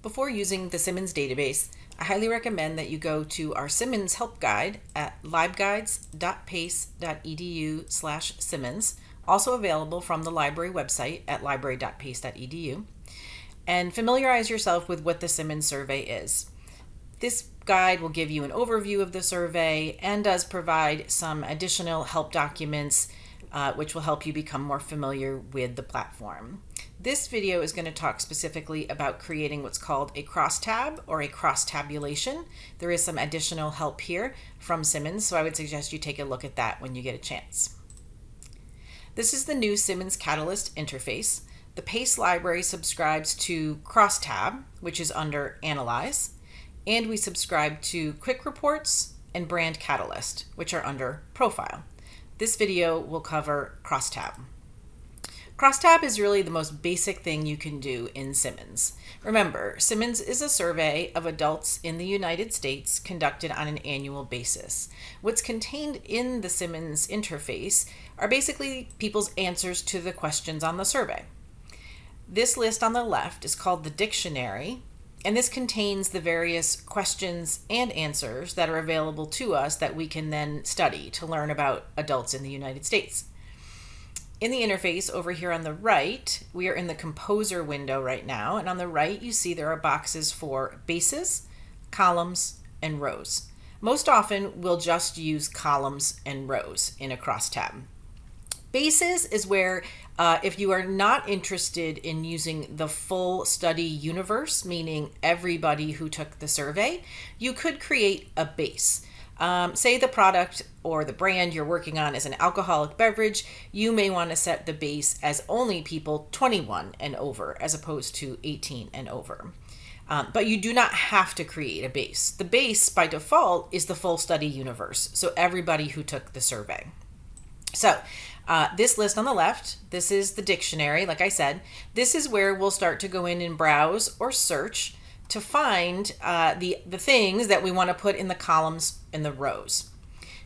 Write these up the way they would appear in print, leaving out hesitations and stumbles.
Before using the Simmons database, I highly recommend that you go to our Simmons help guide at Library.Pace.edu/Simmons, also available from the library website at Library.Pace.edu, and familiarize yourself with what the Simmons survey is. This guide will give you an overview of the survey and does provide some additional help documents which will help you become more familiar with the platform. This video is going to talk specifically about creating what's called a crosstab or a crosstabulation. There is some additional help here from Simmons, so I would suggest you take a look at that when you get a chance. This is the new Simmons Catalyst interface. The PACE library subscribes to Crosstab, which is under Analyze, and we subscribe to Quick Reports and Brand Catalyst, which are under Profile. This video will cover Crosstab. Crosstab is really the most basic thing you can do in Simmons. Remember, Simmons is a survey of adults in the United States conducted on an annual basis. What's contained in the Simmons interface are basically people's answers to the questions on the survey. This list on the left is called the dictionary, and this contains the various questions and answers that are available to us that we can then study to learn about adults in the United States. In the interface over here on the right, we are in the Composer window right now, and on the right you see there are boxes for bases, columns, and rows. Most often we'll just use columns and rows in a crosstab. Bases is where if you are not interested in using the full study universe, meaning everybody who took the survey, you could create a base. Say the product or the brand you're working on is an alcoholic beverage, you may want to set the base as only people 21 and over as opposed to 18 and over. But you do not have to create a base. The base by default is the full study universe, so everybody who took the survey. So this list on the left, this is the dictionary, like I said. This is where we'll start to go in and browse or search to find the things that we want to put in the columns and the rows.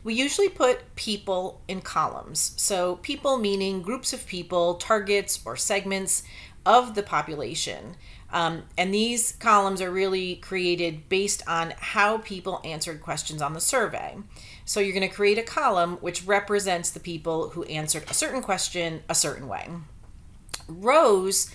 We usually put people in columns. So people meaning groups of people, targets or segments of the population. And these columns are really created based on how people answered questions on the survey. So you're going to create a column which represents the people who answered a certain question a certain way. Rows,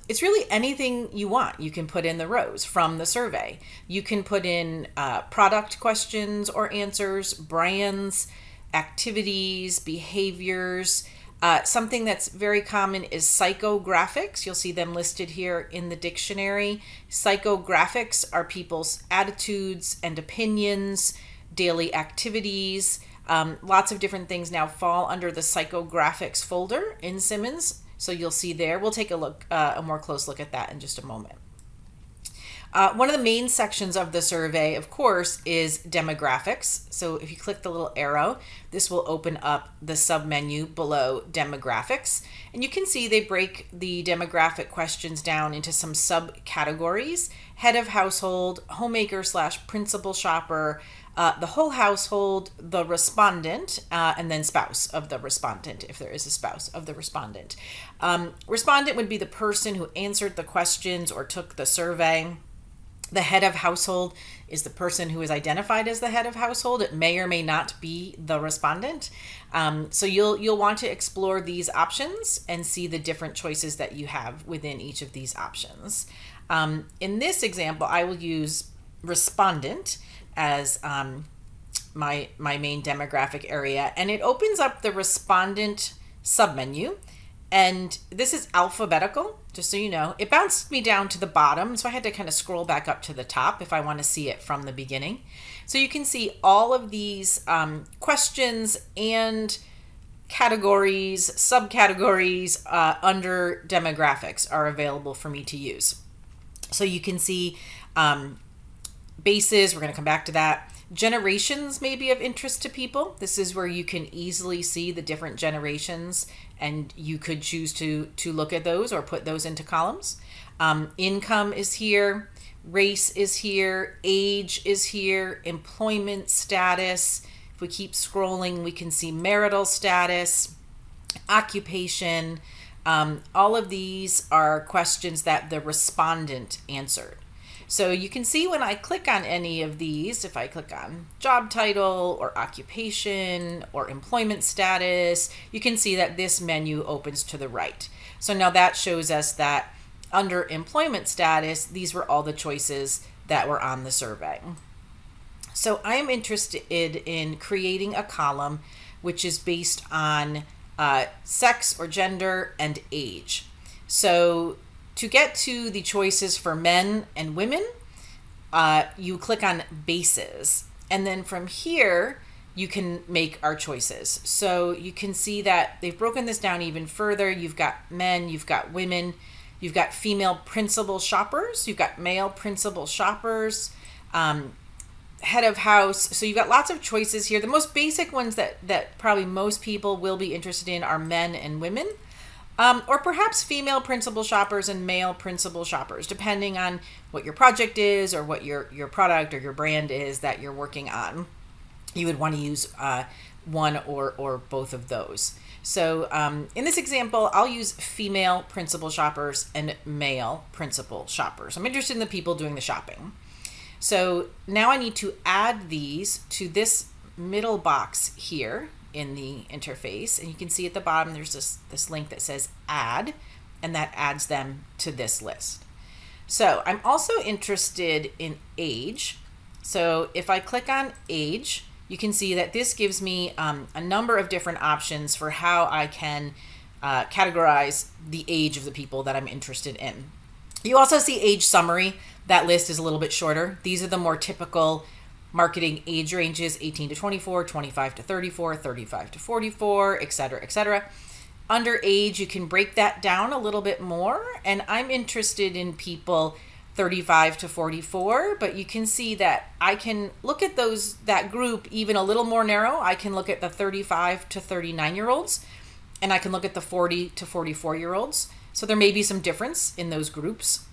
it's really anything you want. You can put in the rows from the survey. You can put in product questions or answers, brands, activities, behaviors. Something that's very common is psychographics. You'll see them listed here in the dictionary. Psychographics are people's attitudes and opinions, daily activities. Lots of different things now fall under the psychographics folder in Simmons. So you'll see there. We'll take a more close look at that in just a moment. One of the main sections of the survey, of course, is demographics. So if you click the little arrow, this will open up the submenu below demographics. And you can see they break the demographic questions down into some subcategories: head of household, homemaker / principal shopper, the whole household, the respondent, and then spouse of the respondent, if there is a spouse of the respondent. Respondent would be the person who answered the questions or took the survey. The head of household is the person who is identified as the head of household. It may or may not be the respondent. So you'll want to explore these options and see the different choices that you have within each of these options. In this example, I will use respondent as my main demographic area, and it opens up the respondent submenu, and this is alphabetical, just so you know. It bounced me down to the bottom, so I had to kind of scroll back up to the top if I want to see it from the beginning. So you can see all of these questions and categories, subcategories under demographics are available for me to use. So you can see bases, we're going to come back to that. Generations may be of interest to people. This is where you can easily see the different generations, and you could choose to look at those or put those into columns. Income is here, race is here, age is here, employment status. If we keep scrolling, we can see marital status, occupation, All of these are questions that the respondent answered. So you can see when I click on any of these, if I click on job title or occupation or employment status, you can see that this menu opens to the right. So now that shows us that under employment status, these were all the choices that were on the survey. So I'm interested in creating a column which is based on sex or gender and age. So to get to the choices for men and women, you click on bases. And then from here, you can make our choices. So you can see that they've broken this down even further. You've got men, you've got women, you've got female principal shoppers, you've got male principal shoppers, head of house. So you've got lots of choices here. The most basic ones that probably most people will be interested in are men and women. Or perhaps female principal shoppers and male principal shoppers, depending on what your project is or what your product or your brand is that you're working on. You would want to use one or both of those. So in this example, I'll use female principal shoppers and male principal shoppers. I'm interested in the people doing the shopping. So now I need to add these to this middle box here in the interface, and you can see at the bottom there's this link that says add, and that adds them to this list. So I'm also interested in age. So if I click on age, you can see that this gives me a number of different options for how I can categorize the age of the people that I'm interested in. You also see age summary. That list is a little bit shorter. These are the more typical marketing age ranges: 18 to 24, 25 to 34, 35 to 44, etc., etc. Under age, you can break that down a little bit more, and I'm interested in people 35 to 44, but you can see that I can look at that group even a little more narrow. I can look at the 35 to 39-year-olds, and I can look at the 40 to 44-year-olds. So there may be some difference in those groups.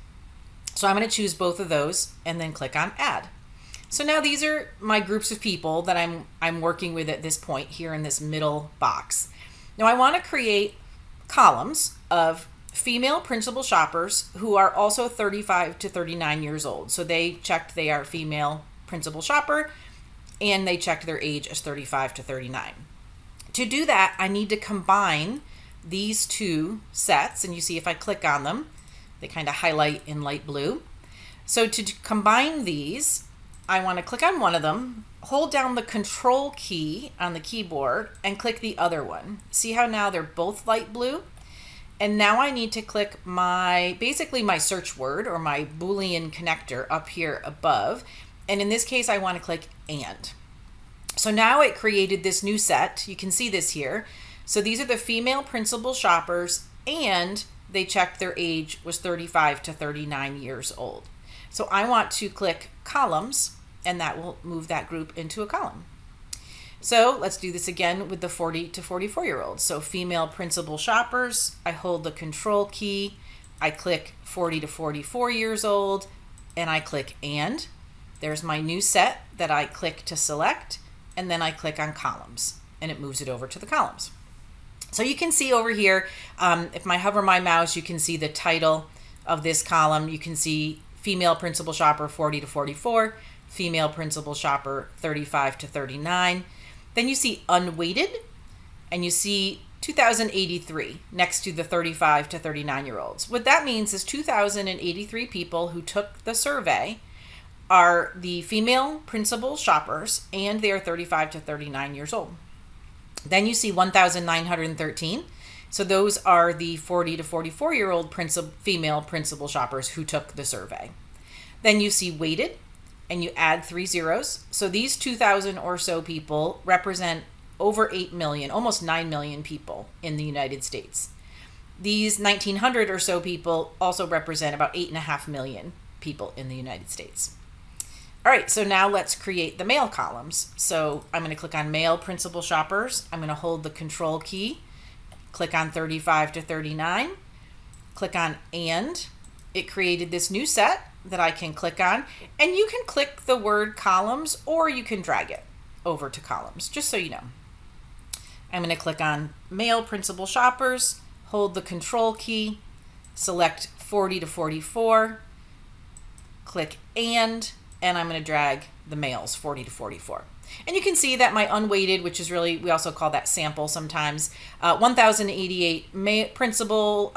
So I'm going to choose both of those and then click on add. So now these are my groups of people that I'm working with at this point here in this middle box. Now I want to create columns of female principal shoppers who are also 35 to 39 years old. So they checked they are female principal shopper, and they checked their age as 35 to 39. To do that, I need to combine these two sets, and you see if I click on them, they kind of highlight in light blue. So to combine these, I want to click on one of them, hold down the control key on the keyboard, and click the other one. See how now they're both light blue? And now I need to click basically my search word or my Boolean connector up here above. And in this case, I want to click and. So now it created this new set. You can see this here. So these are the female principal shoppers, and they checked their age was 35 to 39 years old. So I want to click columns, and that will move that group into a column. So let's do this again with the 40 to 44-year-olds. So female principal shoppers, I hold the control key, I click 40 to 44 years old, and I click and. There's my new set that I click to select, and then I click on columns, and it moves it over to the columns. So you can see over here, if I hover my mouse, you can see the title of this column. You can see female principal shopper 40 to 44, female principal shopper 35 to 39. Then you see unweighted, and you see 2,083 next to the 35 to 39-year-olds. What that means is 2,083 people who took the survey are the female principal shoppers, and they are 35 to 39 years old. Then you see 1,913. So those are the 40 to 44-year-old female principal shoppers who took the survey. Then you see weighted, and you add 3 zeros. So these 2,000 or so people represent over 8 million, almost 9 million people in the United States. These 1,900 or so people also represent about 8.5 million people in the United States. All right, so now let's create the male columns. So I'm going to click on male principal shoppers. I'm going to hold the control key, click on 35 to 39, click on and. It created this new set that I can click on, and you can click the word columns or you can drag it over to columns, just so you know. I'm going to click on male principal shoppers, hold the control key, select 40 to 44, click and I'm going to drag the males 40 to 44. And you can see that my unweighted, which is really, we also call that sample sometimes, 1,088 male principal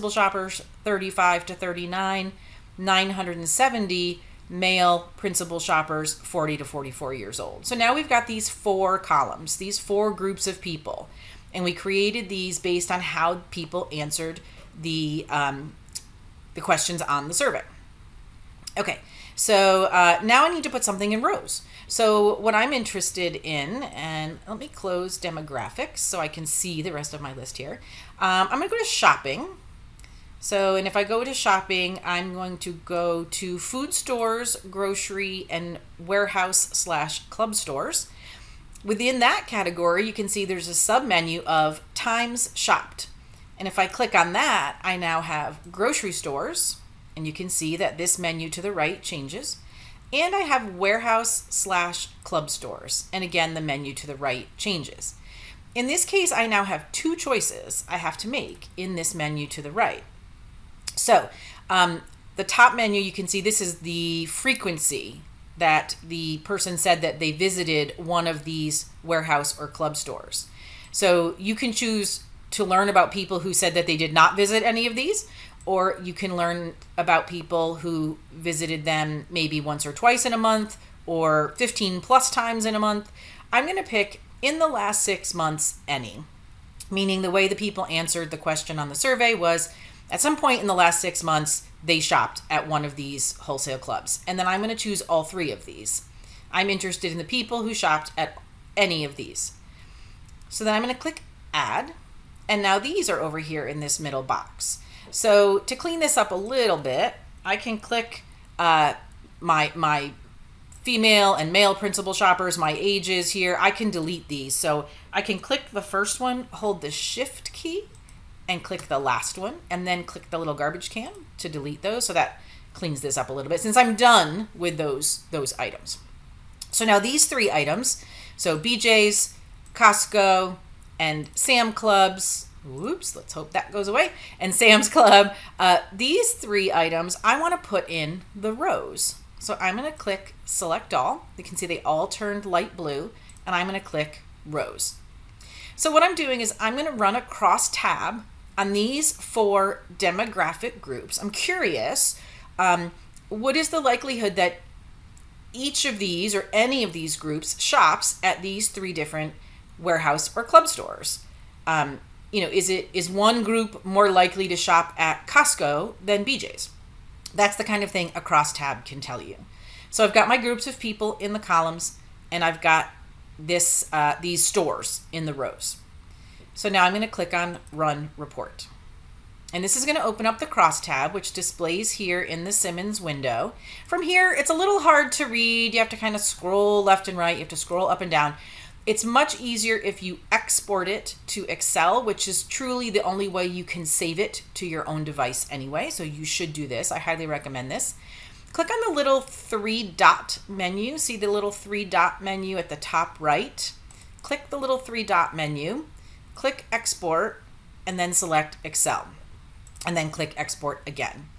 shoppers 35 to 39, 970 male principal shoppers 40 to 44 years old. So now we've got these 4 columns, these 4 groups of people, and we created these based on how people answered the questions on the survey. Okay, so now I need to put something in rows. So what I'm interested in, and let me close demographics so I can see the rest of my list here. I'm going to go to shopping. So, and if I go to shopping, I'm going to go to food stores, grocery, and warehouse/club stores. Within that category, you can see there's a sub-menu of times shopped. And if I click on that, I now have grocery stores, and you can see that this menu to the right changes. And I have warehouse/club stores. And again, the menu to the right changes. In this case, I now have 2 choices I have to make in this menu to the right. So the top menu, you can see this is the frequency that the person said that they visited one of these warehouse or club stores. So you can choose to learn about people who said that they did not visit any of these, or you can learn about people who visited them maybe once or twice in a month or 15 plus times in a month. I'm going to pick in the last 6 months, any, meaning the way the people answered the question on the survey was at some point in the last 6 months, they shopped at one of these wholesale clubs. And then I'm going to choose all 3 of these. I'm interested in the people who shopped at any of these. So then I'm going to click add. And now these are over here in this middle box. So to clean this up a little bit, I can click my female and male principal shoppers, my ages here. I can delete these. So I can click the first one, hold the shift key, and click the last one, and then click the little garbage can to delete those. So that cleans this up a little bit since I'm done with those items. So now these 3 items, so BJ's, Costco, and Sam Clubs, whoops, let's hope that goes away, and Sam's Club, these 3 items I want to put in the rows. So I'm going to click select all. You can see they all turned light blue, and I'm going to click rows. So what I'm doing is I'm going to run a cross tab on these 4 demographic groups. I'm curious, what is the likelihood that each of these or any of these groups shops at these 3 different warehouse or club stores? Is one group more likely to shop at Costco than BJ's? That's the kind of thing a crosstab can tell you. So I've got my groups of people in the columns, and I've got these stores in the rows. So now I'm going to click on Run Report. And this is going to open up the crosstab, which displays here in the Simmons window. From here, it's a little hard to read. You have to kind of scroll left and right. You have to scroll up and down. It's much easier if you export it to Excel, which is truly the only way you can save it to your own device anyway. So you should do this. I highly recommend this. Click on the little 3-dot menu. See the little 3-dot menu at the top right? Click the little 3-dot menu, click Export, and then select Excel. And then click Export again.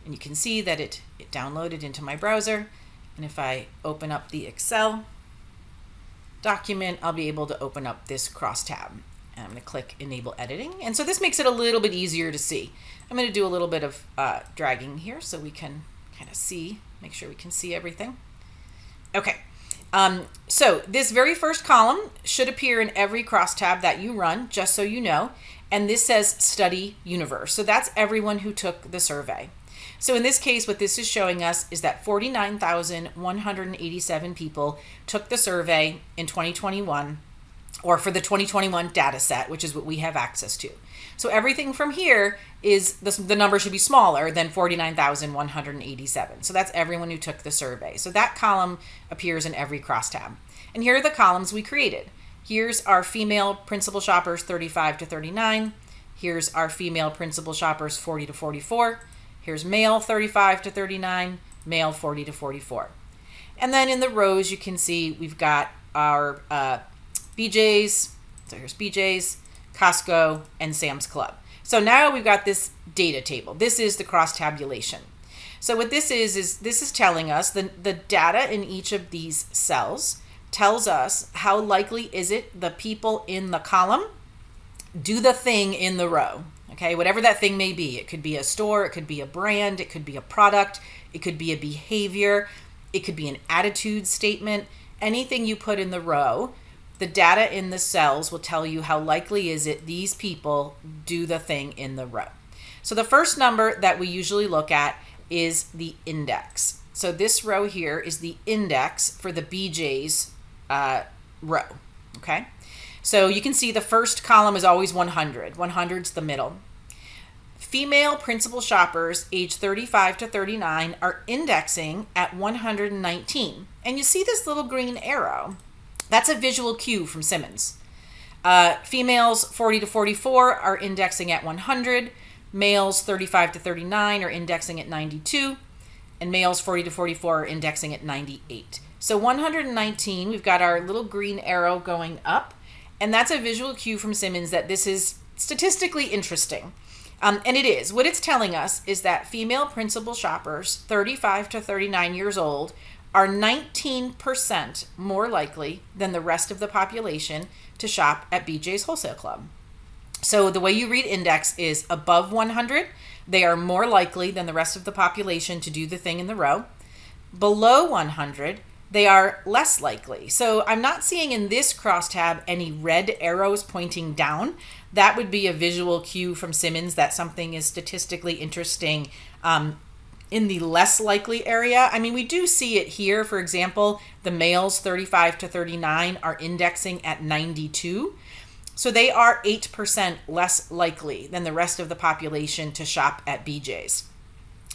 And you can see that it downloaded into my browser. And if I open up the Excel document, I'll be able to open up this cross tab. And I'm going to click Enable Editing. And so this makes it a little bit easier to see. I'm going to do a little bit of dragging here so we can kind of see, make sure we can see everything. Okay. So this very first column should appear in every crosstab that you run, just so you know. And this says Study Universe. So that's everyone who took the survey. So in this case, what this is showing us is that 49,187 people took the survey in 2021, or for the 2021 data set, which is what we have access to. So everything from here is, the number should be smaller than 49,187. So that's everyone who took the survey. So that column appears in every crosstab. And here are the columns we created. Here's our female principal shoppers 35 to 39. Here's our female principal shoppers 40 to 44. Here's male 35 to 39, male 40 to 44. And then in the rows, you can see we've got our BJ's. So here's BJ's, Costco, and Sam's Club. So now we've got this data table. This is the cross-tabulation. So what this is this is telling us the data in each of these cells tells us how likely is it the people in the column do the thing in the row. Okay, whatever that thing may be. It could be a store, it could be a brand, it could be a product, it could be a behavior, it could be an attitude statement. Anything you put in the row, the data in the cells will tell you how likely is it these people do the thing in the row. So the first number that we usually look at is the index. So this row here is the index for the BJ's row, okay? So you can see the first column is always 100. 100's the middle. Female principal shoppers age 35 to 39 are indexing at 119. And you see this little green arrow. That's a visual cue from Simmons. Females 40 to 44 are indexing at 100. Males 35 to 39 are indexing at 92. And males 40 to 44 are indexing at 98. So 119, we've got our little green arrow going up. And that's a visual cue from Simmons that this is statistically interesting. And it is. What it's telling us is that female principal shoppers 35 to 39 years old are 19% more likely than the rest of the population to shop at BJ's Wholesale Club. So the way you read index is above 100, they are more likely than the rest of the population to do the thing in the row. Below 100, they are less likely. So I'm not seeing in this crosstab any red arrows pointing down. That would be a visual cue from Simmons that something is statistically interesting in the less likely area. I mean, we do see it here. For example, the males 35 to 39 are indexing at 92. So they are 8% less likely than the rest of the population to shop at BJ's.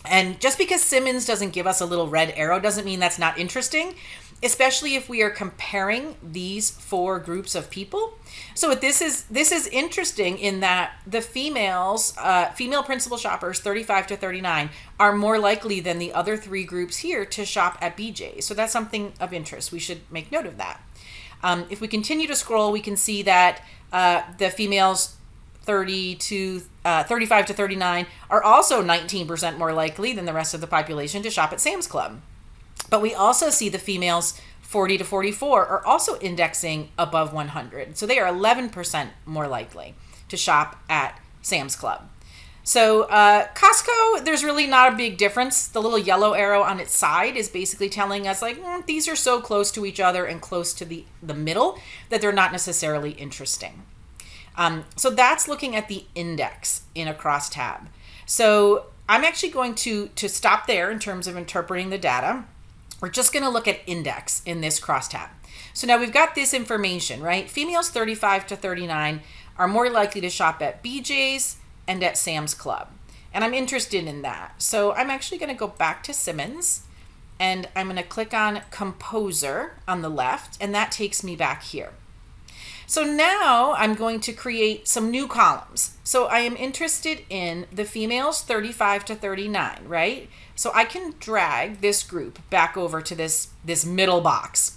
And just because Simmons doesn't give us a little red arrow doesn't mean that's not interesting, especially if we are comparing these four groups of people. So this is interesting in that the female principal shoppers 35 to 39 are more likely than the other three groups here to shop at BJ's. So that's something of interest. We should make note of that. If we continue to scroll, we can see that the females 35 to 39 are also 19% more likely than the rest of the population to shop at Sam's Club. But we also see the females 40 to 44 are also indexing above 100. So they are 11% more likely to shop at Sam's Club. So Costco, there's really not a big difference. The little yellow arrow on its side is basically telling us like these are so close to each other and close to the middle that they're not necessarily interesting. So that's looking at the index in a crosstab. So I'm actually going to stop there in terms of interpreting the data. We're just going to look at index in this crosstab. So now we've got this information, right? Females 35 to 39 are more likely to shop at BJ's and at Sam's Club. And I'm interested in that. So I'm actually going to go back to Simmons and I'm going to click on Composer on the left, and that takes me back here. So now I'm going to create some new columns. So I am interested in the females 35 to 39, right? So I can drag this group back over to this middle box.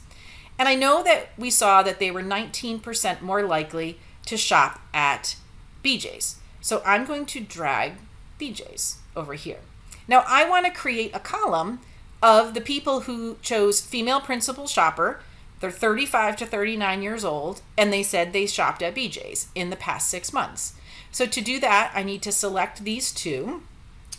And I know that we saw that they were 19% more likely to shop at BJ's. So I'm going to drag BJ's over here. Now I want to create a column of the people who chose female principal shopper. They're 35 to 39 years old, and they said they shopped at BJ's in the past 6 months. So to do that, I need to select these two.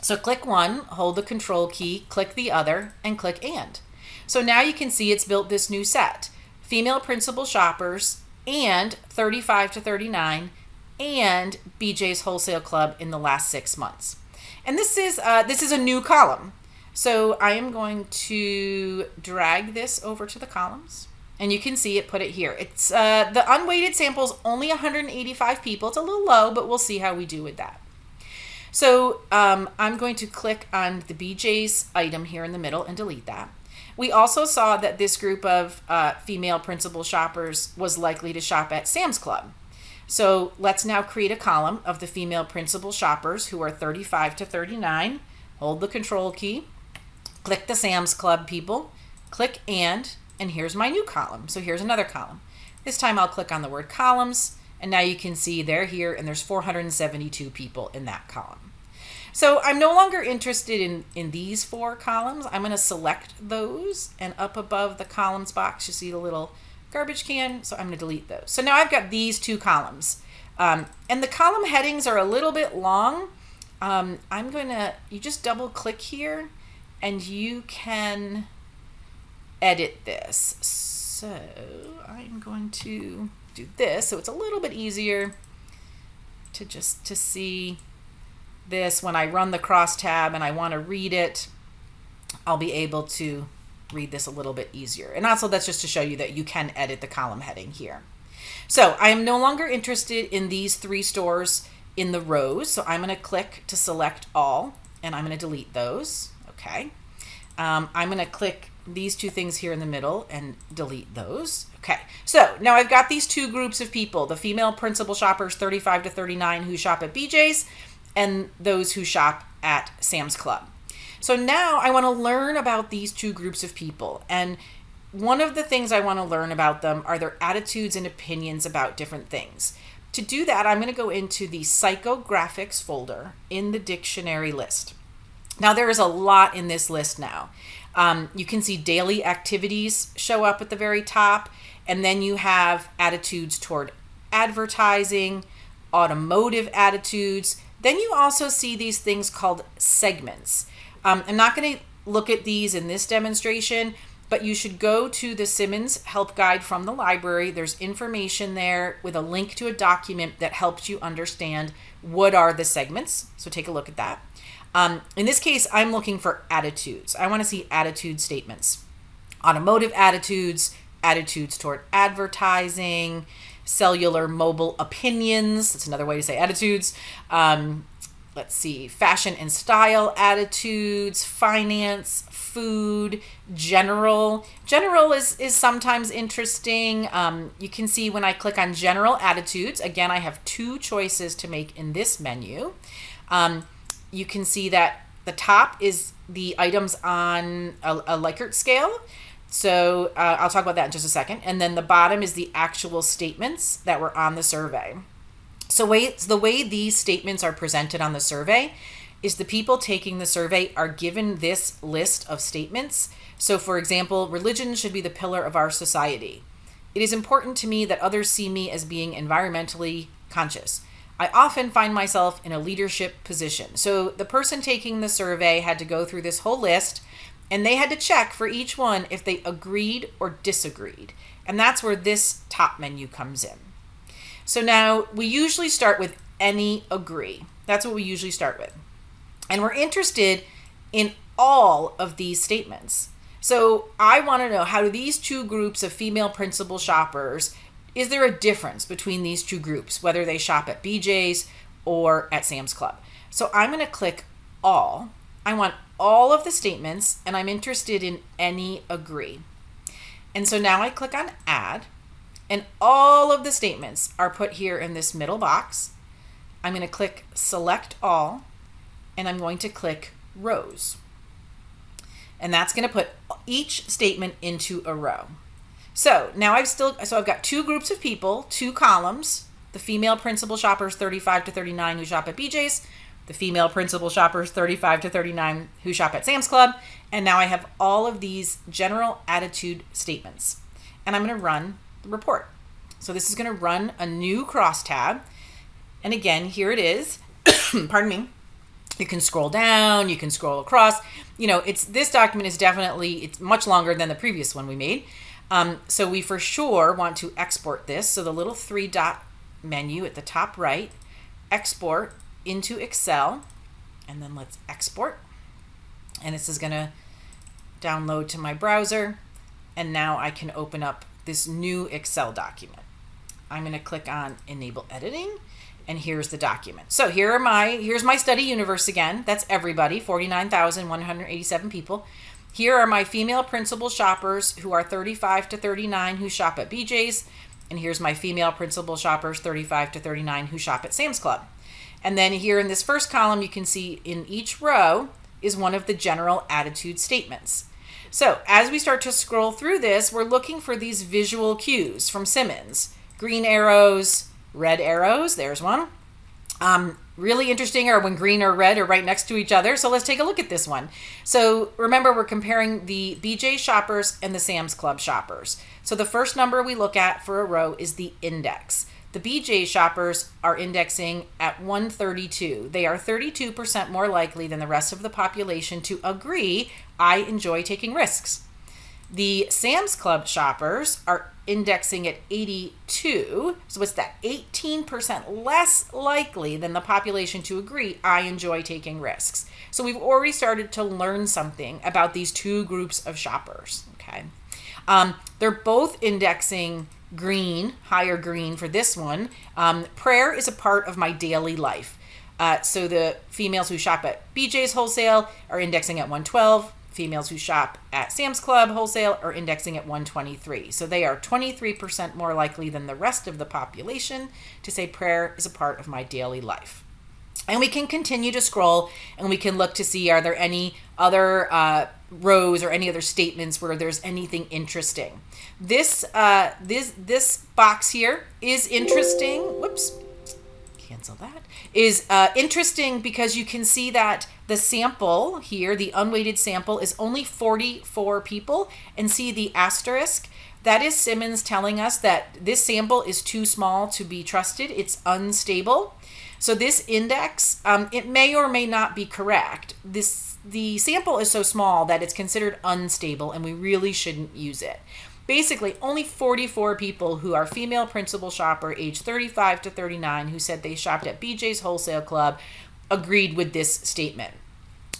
So click one, hold the control key, click the other, and click and. So now you can see it's built this new set. Female principal shoppers and 35 to 39 and BJ's Wholesale Club in the last 6 months. And this is a new column. So I am going to drag this over to the columns. And you can see it, put it here. It's the unweighted sample is only 185 people. It's a little low, but we'll see how we do with that. So I'm going to click on the BJ's item here in the middle and delete that. We also saw that this group of female principal shoppers was likely to shop at Sam's Club. So let's now create a column of the female principal shoppers who are 35 to 39. Hold the control key, click the Sam's Club people, click and here's my new column. So here's another column. This time I'll click on the word columns And now you can see they're here, and there's 472 people in that column. So I'm no longer interested in these 4 columns. I'm going to select those, and up above the columns box, you see the little garbage can. So I'm going to delete those. So now I've got these 2 columns. And the column headings are a little bit long. You just double click here and you can edit this. So I'm going to do this so it's a little bit easier to see this. When I run the cross tab and I want to read it, I'll be able to read this a little bit easier. And also that's just to show you that you can edit the column heading here. So I am no longer interested in these 3 stores in the rows. So I'm going to click to select all, and I'm going to delete those. Okay. I'm going to click these 2 things here in the middle and delete those. Okay. So now I've got these 2 groups of people, the female principal shoppers 35 to 39 who shop at BJ's, and those who shop at Sam's Club. So now I want to learn about these 2 groups of people. And one of the things I want to learn about them are their attitudes and opinions about different things. To do that, I'm going to go into the psychographics folder in the dictionary list. Now, there is a lot in this list now. You can see daily activities show up at the very top, and then you have attitudes toward advertising, automotive attitudes. Then you also see these things called segments. I'm not going to look at these in this demonstration, but you should go to the Simmons help guide from the library. There's information there with a link to a document that helps you understand what are the segments. So take a look at that. In this case, I'm looking for attitudes. I want to see attitude statements. Automotive attitudes, attitudes toward advertising, cellular mobile opinions. That's another way to say attitudes. Let's see, fashion and style attitudes, finance, food, general. General is sometimes interesting. You can see when I click on general attitudes, again, I have 2 choices to make in this menu. You can see that the top is the items on a Likert scale. So I'll talk about that in just a second. And then the bottom is the actual statements that were on the survey. So the way these statements are presented on the survey is the people taking the survey are given this list of statements. So for example, religion should be the pillar of our society. It is important to me that others see me as being environmentally conscious. I often find myself in a leadership position. So the person taking the survey had to go through this whole list, and they had to check for each one if they agreed or disagreed. And that's where this top menu comes in. So now we usually start with any agree. That's what we usually start with. And we're interested in all of these statements. So I want to know, how do these 2 groups of female principal shoppers, is there a difference between these 2 groups, whether they shop at BJ's or at Sam's Club? So I'm going to click all. I want all of the statements, and I'm interested in any agree. And so now I click on add. And all of the statements are put here in this middle box. I'm going to click select all, and I'm going to click rows. And that's going to put each statement into a row. So now I've got 2 groups of people, 2 columns, the female principal shoppers 35 to 39 who shop at BJ's, the female principal shoppers 35 to 39 who shop at Sam's Club, and now I have all of these general attitude statements. And I'm going to run the report. So this is going to run a new cross tab. And again, here it is. Pardon me. You can scroll down, you can scroll across. This document is it's much longer than the previous one we made. So we for sure want to export this. So the little 3-dot menu at the top right, export into Excel, and then let's export. And this is going to download to my browser. And now I can open up this new Excel document. I'm going to click on enable editing, and here's the document. So here's my study universe again. That's everybody, 49,187 people. Here are my female principal shoppers who are 35 to 39 who shop at BJ's, and here's my female principal shoppers 35 to 39 who shop at Sam's Club. And then here in this first column, you can see in each row is one of the general attitude statements. So as we start to scroll through this, we're looking for these visual cues from Simmons. Green arrows, red arrows. There's one. Really interesting are when green or red are right next to each other. So let's take a look at this one. So remember, we're comparing the BJ shoppers and the Sam's Club shoppers. So the first number we look at for a row is the index. The BJ shoppers are indexing at 132. They are 32% more likely than the rest of the population to agree, I enjoy taking risks. The Sam's Club shoppers are indexing at 82. So it's that 18% less likely than the population to agree, I enjoy taking risks. So we've already started to learn something about these two groups of shoppers. Okay. They're both indexing green, higher green for this one. Prayer is a part of my daily life. So the females who shop at BJ's Wholesale are indexing at 112. Females who shop at Sam's Club Wholesale are indexing at 123. So they are 23% more likely than the rest of the population to say prayer is a part of my daily life. And we can continue to scroll and we can look to see, are there any other rows or any other statements where there's anything interesting. This box here is interesting. Whoops. Cancel that. Is interesting because you can see that the sample here, the unweighted sample, is only 44 people, and see the asterisk. That is Simmons telling us that this sample is too small to be trusted. It's unstable. So this index, it may or may not be correct. The sample is so small that it's considered unstable, and we really shouldn't use it. Basically, only 44 people who are female principal shopper age 35 to 39 who said they shopped at BJ's Wholesale Club agreed with this statement.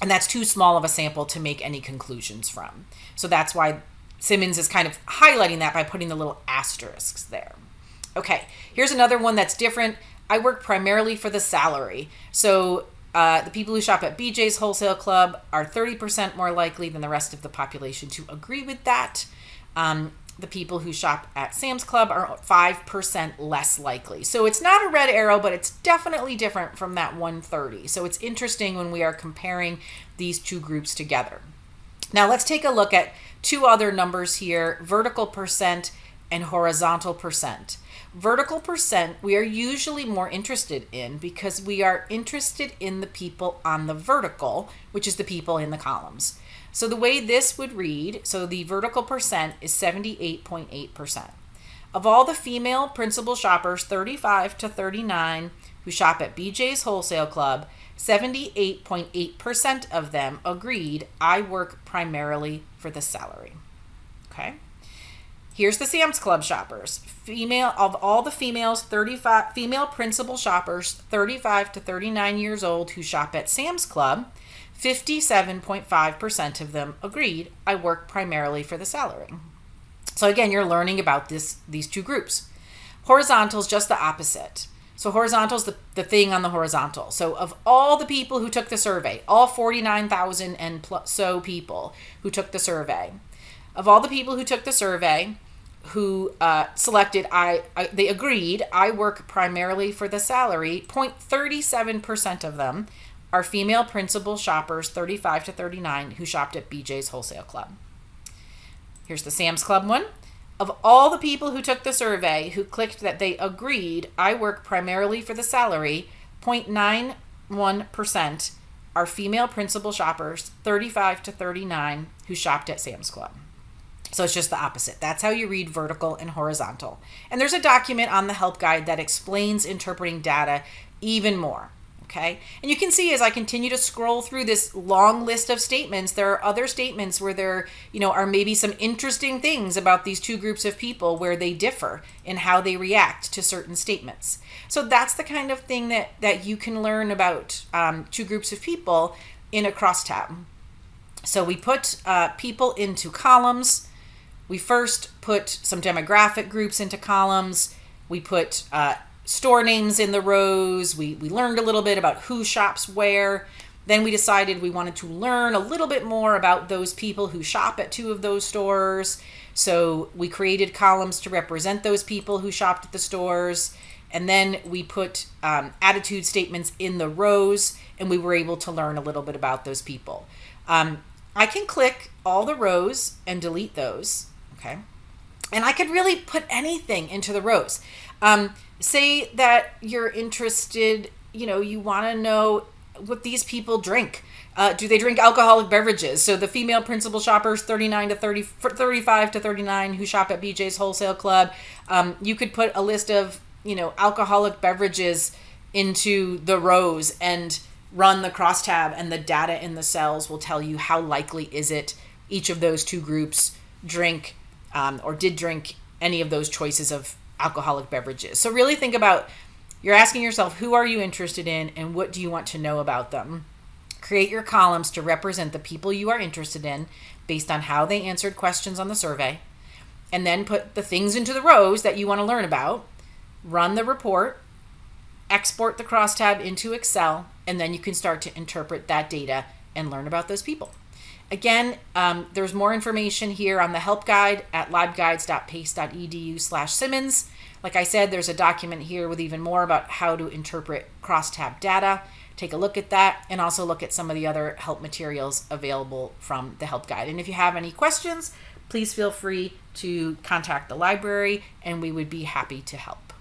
And that's too small of a sample to make any conclusions from. So that's why Simmons is kind of highlighting that by putting the little asterisks there. Okay, here's another one that's different. I work primarily for the salary. So the people who shop at BJ's Wholesale Club are 30% more likely than the rest of the population to agree with that. The people who shop at Sam's Club are 5% less likely. So it's not a red arrow, but it's definitely different from that 130. So it's interesting when we are comparing these two groups together. Now let's take a look at two other numbers here, vertical percent and horizontal percent. Vertical percent we are usually more interested in because we are interested in the people on the vertical, which is the people in the columns. So the way this would read, so the vertical percent is 78.8%. Of all the female principal shoppers 35 to 39 who shop at BJ's Wholesale Club, 78.8% of them agreed, I work primarily for the salary. Okay. Here's the Sam's Club shoppers. Of all the female principal shoppers 35 to 39 years old who shop at Sam's Club, 57.5% of them agreed, I work primarily for the salary. So again, you're learning about these two groups. Horizontal is just the opposite. So horizontal is the thing on the horizontal. So of all the people who took the survey, all 49,000 and so people who took the survey, of all the people who took the survey, who selected, they agreed, I work primarily for the salary, 0.37% of them are female principal shoppers 35 to 39 who shopped at BJ's Wholesale Club. Here's the Sam's Club one. Of all the people who took the survey who clicked that they agreed, I work primarily for the salary, 0.91% are female principal shoppers 35 to 39 who shopped at Sam's Club. So it's just the opposite. That's how you read vertical and horizontal. And there's a document on the help guide that explains interpreting data even more. Okay. And you can see as I continue to scroll through this long list of statements, there are other statements where there, are maybe some interesting things about these two groups of people where they differ in how they react to certain statements. So that's the kind of thing that you can learn about two groups of people in a crosstab. So we put people into columns. We first put some demographic groups into columns. We put store names in the rows. We learned a little bit about who shops where. Then we decided we wanted to learn a little bit more about those people who shop at two of those stores. So we created columns to represent those people who shopped at the stores. And then we put attitude statements in the rows, and we were able to learn a little bit about those people. I can click all the rows and delete those. Okay. And I could really put anything into the rows. Say that you're interested, you want to know what these people drink. Do they drink alcoholic beverages? So the female principal shoppers, 35 to 39, who shop at BJ's Wholesale Club. You could put a list of, alcoholic beverages into the rows and run the crosstab, and the data in the cells will tell you how likely is it each of those two groups drink or did drink any of those choices of alcoholic beverages. So really think about, you're asking yourself, who are you interested in and what do you want to know about them? Create your columns to represent the people you are interested in based on how they answered questions on the survey, and then put the things into the rows that you want to learn about. Run the report, export the crosstab into Excel, and then you can start to interpret that data and learn about those people. Again, there's more information here on the help guide at Library.Pace.edu/Simmons. Like I said, there's a document here with even more about how to interpret crosstab data. Take a look at that, and also look at some of the other help materials available from the help guide. And if you have any questions, please feel free to contact the library, and we would be happy to help.